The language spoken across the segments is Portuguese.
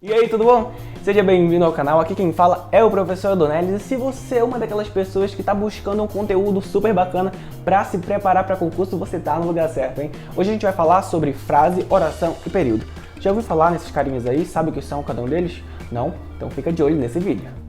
E aí, tudo bom? Seja bem-vindo ao canal, aqui quem fala é o professor Adonelis. E se você é uma daquelas pessoas que está buscando um conteúdo super bacana para se preparar para concurso, você tá no lugar certo, hein? Hoje a gente vai falar sobre frase, oração e período. Já ouviu falar nesses carinhas aí? Sabe o que são cada um deles? Não? Então fica de olho nesse vídeo.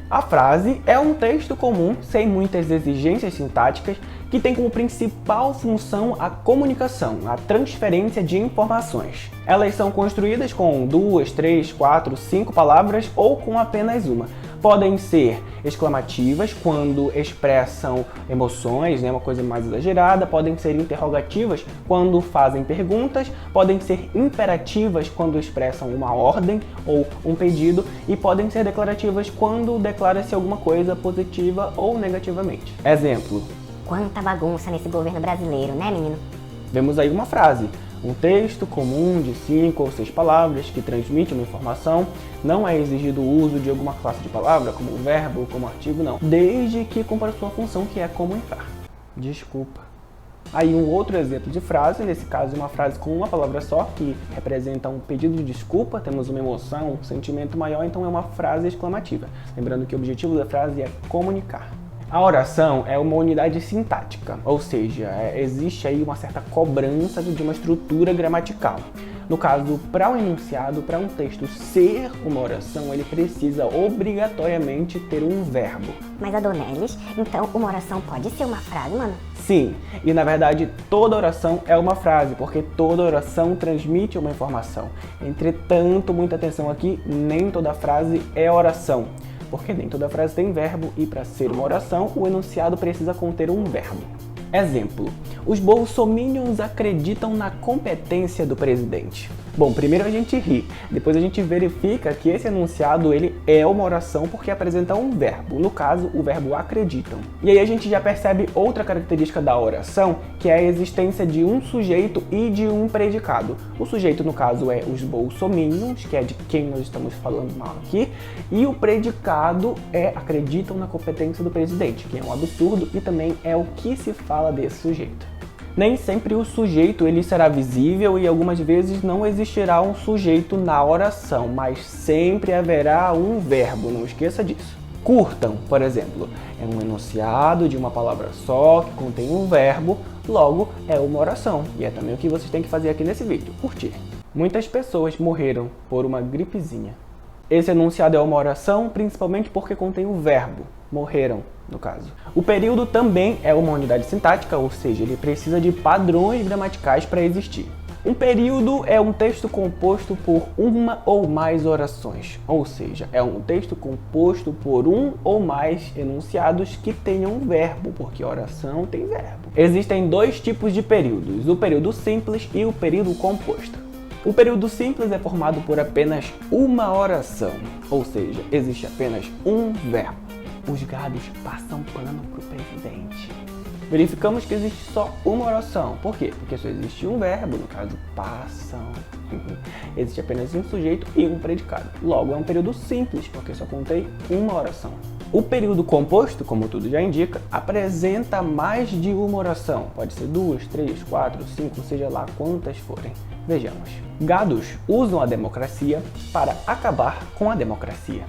A frase é um texto comum, sem muitas exigências sintáticas, que tem como principal função a comunicação, a transferência de informações. Elas são construídas com 2, 3, 4, 5 palavras ou com apenas uma. Podem ser exclamativas, quando expressam emoções, uma coisa mais exagerada. Podem ser interrogativas, quando fazem perguntas. Podem ser imperativas, quando expressam uma ordem ou um pedido. E podem ser declarativas, quando declara-se alguma coisa positiva ou negativamente. Exemplo. Quanta bagunça nesse governo brasileiro, né, menino? Vemos aí uma frase. Um texto comum de 5 ou 6 palavras que transmite uma informação. Não é exigido o uso de alguma classe de palavra, como verbo, como artigo, não. Desde que cumpra sua função, que é comunicar. Desculpa. Aí um outro exemplo de frase, nesse caso uma frase com uma palavra só, que representa um pedido de desculpa, temos uma emoção, um sentimento maior, então é uma frase exclamativa. Lembrando que o objetivo da frase é comunicar. A oração é uma unidade sintática, ou seja, existe aí uma certa cobrança de uma estrutura gramatical. No caso, para um enunciado, para um texto ser uma oração, ele precisa obrigatoriamente ter um verbo. Mas Adonelis, então uma oração pode ser uma frase, mano? Sim, e na verdade toda oração é uma frase, porque toda oração transmite uma informação. Entretanto, muita atenção aqui, nem toda frase é oração. Porque nem toda frase tem verbo e para ser uma oração, o enunciado precisa conter um verbo. Exemplo, os bolsominions acreditam na competência do presidente. Bom, primeiro a gente ri, depois a gente verifica que esse enunciado ele é uma oração porque apresenta um verbo, no caso o verbo acreditam. E aí a gente já percebe outra característica da oração, que é a existência de um sujeito e de um predicado. O sujeito no caso é os bolsominions, que é de quem nós estamos falando aqui, e o predicado é acreditam na competência do presidente, que é um absurdo e também é o que se fala desse sujeito. Nem sempre o sujeito ele será visível e algumas vezes não existirá um sujeito na oração, mas sempre haverá um verbo, não esqueça disso. Curtam, por exemplo, é um enunciado de uma palavra só que contém um verbo, logo é uma oração. E é também o que vocês têm que fazer aqui nesse vídeo, curtir. Muitas pessoas morreram por uma gripezinha. Esse enunciado é uma oração, principalmente porque contém o verbo, morreram, no caso. O período também é uma unidade sintática, ou seja, ele precisa de padrões gramaticais para existir. Um período é um texto composto por uma ou mais orações, ou seja, é um texto composto por um ou mais enunciados que tenham verbo, porque oração tem verbo. Existem dois tipos de períodos, o período simples e o período composto. O período simples é formado por apenas uma oração, ou seja, existe apenas um verbo. Os gados passam pano para o presidente. Verificamos que existe só uma oração. Por quê? Porque só existe um verbo, no caso, passam. Existe apenas um sujeito e um predicado. Logo, é um período simples, porque só contém uma oração. O período composto, como tudo já indica, apresenta mais de uma oração. Pode ser 2, 3, 4, 5, seja lá quantas forem. Vejamos. Gados usam a democracia para acabar com a democracia.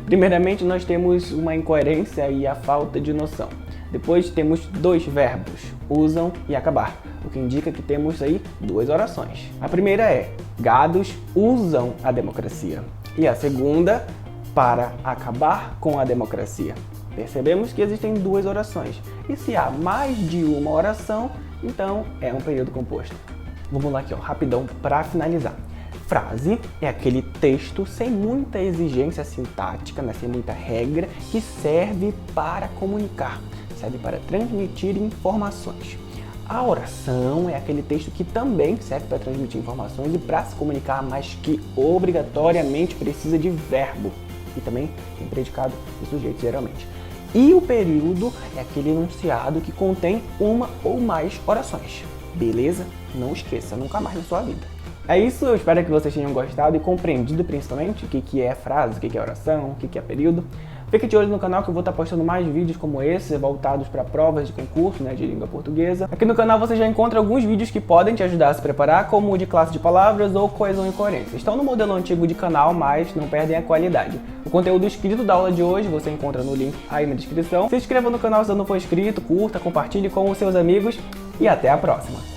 Primeiramente, nós temos uma incoerência e a falta de noção. Depois temos dois verbos, usam e acabar, o que indica que temos aí duas orações. A primeira é, gados usam a democracia. E a segunda, para acabar com a democracia. Percebemos que existem duas orações. E se há mais de uma oração, então é um período composto. Vamos lá aqui, rapidão, para finalizar. Frase é aquele texto sem muita exigência sintática, sem muita regra, que serve para comunicar, serve para transmitir informações. A oração é aquele texto que também serve para transmitir informações e para se comunicar, mas que obrigatoriamente precisa de verbo e também tem predicado e sujeito geralmente. E o período é aquele enunciado que contém uma ou mais orações. Beleza? Não esqueça, nunca mais na sua vida. É isso, eu espero que vocês tenham gostado e compreendido principalmente o que é frase, o que é oração, o que é período. Fique de olho no canal que eu vou estar postando mais vídeos como esse, voltados para provas de concurso, né, de língua portuguesa. Aqui no canal você já encontra alguns vídeos que podem te ajudar a se preparar, como o de classe de palavras ou coesão e coerência. Estão no modelo antigo de canal, mas não perdem a qualidade. O conteúdo escrito da aula de hoje você encontra no link aí na descrição. Se inscreva no canal se não for inscrito, curta, compartilhe com os seus amigos e até a próxima!